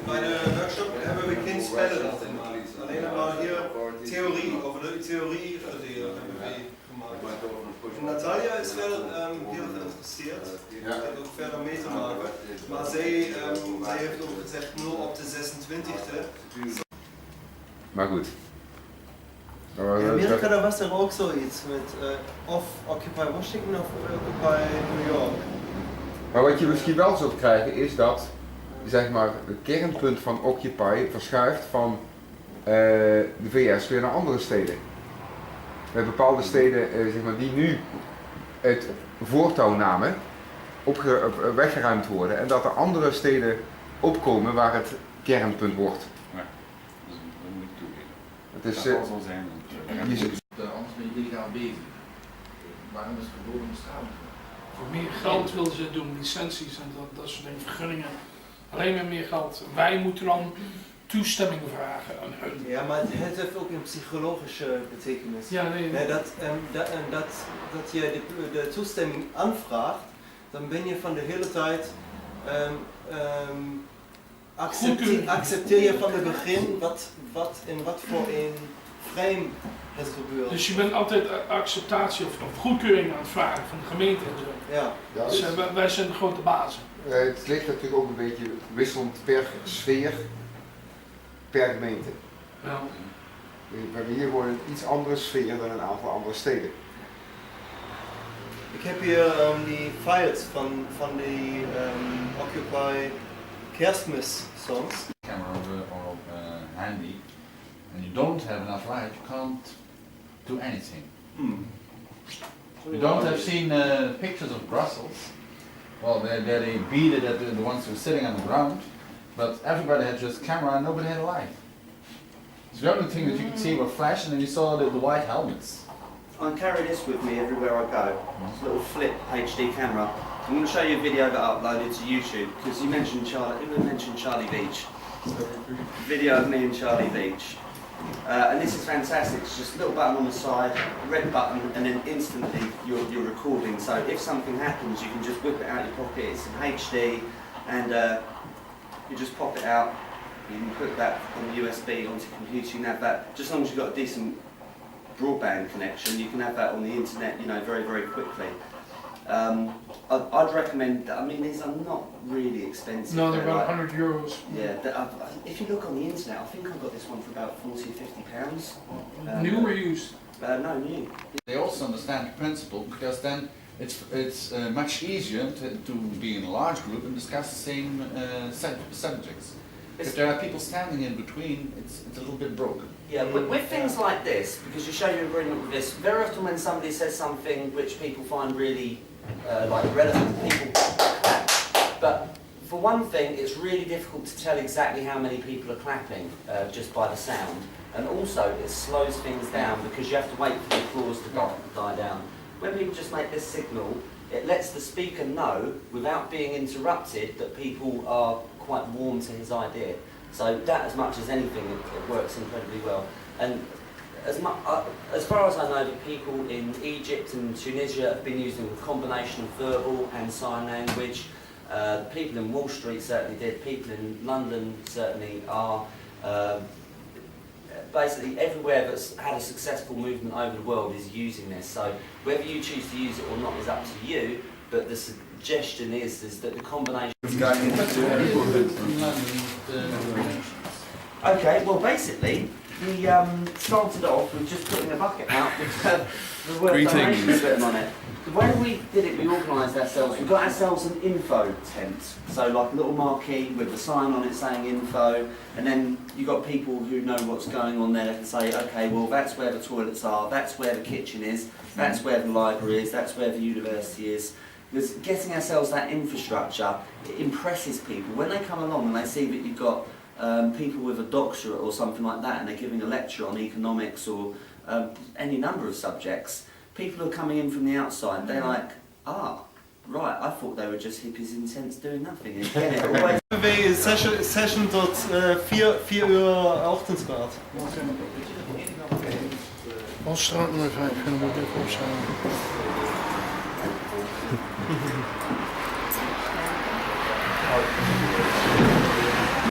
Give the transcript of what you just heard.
bij de workshop hebben we geen spellen dat in gemaakt. Alleen maar hier theorie, over de theorie hebben we gemaakt. Natalia is wel heel geïnteresseerd, ook verder mee te maken, maar zij heeft ook gezegd 0 op de 26e. Maar goed. In Amerika daar was er ook zoiets met of Occupy Washington of Occupy New York. Maar wat je misschien wel zult krijgen is dat, zeg maar, het kernpunt van Occupy verschuift van de VS weer naar andere steden. Met bepaalde steden zeg maar, die nu het voortouw namen, weggeruimd worden en dat er andere steden opkomen waar het kernpunt wordt. Ja, dat moet ik toegeven. Het is, dat zal zo zijn. Anders ben je illegaal bezig. Waarom is het verboden om straling? Voor meer geld wilden ze doen, licenties en dat soort dingen, vergunningen. Alleen met meer geld. Wij moeten dan toestemming vragen aan hun. Ja, maar het heeft ook een psychologische betekenis. Ja, nee. Dat je de toestemming aanvraagt, dan ben je van de hele tijd accepteer je van het begin wat voor een frame het gebeurt. Dus je bent altijd acceptatie of goedkeuring aan het vragen van de gemeente en zo. Ja. Dus wij zijn de grote bazen. Het ligt natuurlijk ook een beetje wisselend per sfeer, per gemeente. Ja. We hebben hier gewoon een iets andere sfeer dan een aantal andere steden. Ik heb hier die files van die Occupy Kerstmis songs. Camera or handy, and you don't have enough light, you can't do anything. You don't have seen pictures of Brussels. Well, they beat it at the ones who were sitting on the ground, but everybody had just camera and nobody had a light. So the only thing that you could see were flash, and then you saw the white helmets. I carry this with me everywhere I go. It's a little flip HD camera. I'm going to show you a video that I uploaded to YouTube because you mentioned Charlie Beach. Video of me and Charlie Beach. And this is fantastic. It's just a little button on the side, red button, and then instantly you're recording. So if something happens, you can just whip it out your pocket. It's in HD, and you just pop it out. You can put that on the USB onto your computer. You can have that, just as long as you've got a decent broadband connection, you can have that on the internet, you know, very, very quickly. I'd recommend that. I mean, these are not really expensive. No, they're about like, €100. Yeah, if you look on the internet, I think I got this one for about £40 or £50. New or used? No, new. They also understand the principle because then it's much easier to be in a large group and discuss the same subjects. If there are people standing in between, it's a little bit broken. Yeah, with things like this, because you show your agreement with this, very often when somebody says something which people find really like relevant, people clap. But for one thing, it's really difficult to tell exactly how many people are clapping just by the sound. And also, it slows things down because you have to wait for the applause to die down. When people just make this signal, it lets the speaker know, without being interrupted, that people are quite warm to his idea. So that, as much as anything, it works incredibly well. And as far as I know, the people in Egypt and Tunisia have been using a combination of verbal and sign language. People in Wall Street certainly did. People in London certainly are. Basically, everywhere that's had a successful movement over the world is using this. So whether you choose to use it or not is up to you. But the suggestion is that the combination. Okay, well basically, we started off with just putting a bucket out with the word donations written on it. The way we did it, we organised ourselves. We got ourselves an info tent, so like a little marquee with a sign on it saying info, and then you got people who know what's going on there. They can say, okay, well that's where the toilets are, that's where the kitchen is, that's where the library is, that's where the university is. Because getting ourselves that infrastructure, it impresses people. When they come along and they see that you've got people with a doctorate or something like that and they're giving a lecture on economics or any number of subjects, people who are coming in from the outside, they're like, ah, right, I thought they were just hippies in tents doing nothing. And again, it always... Session tot 4 uur ochtendsraad. Ons straat nummer 5, en dan moet ik even opstaan. Oh.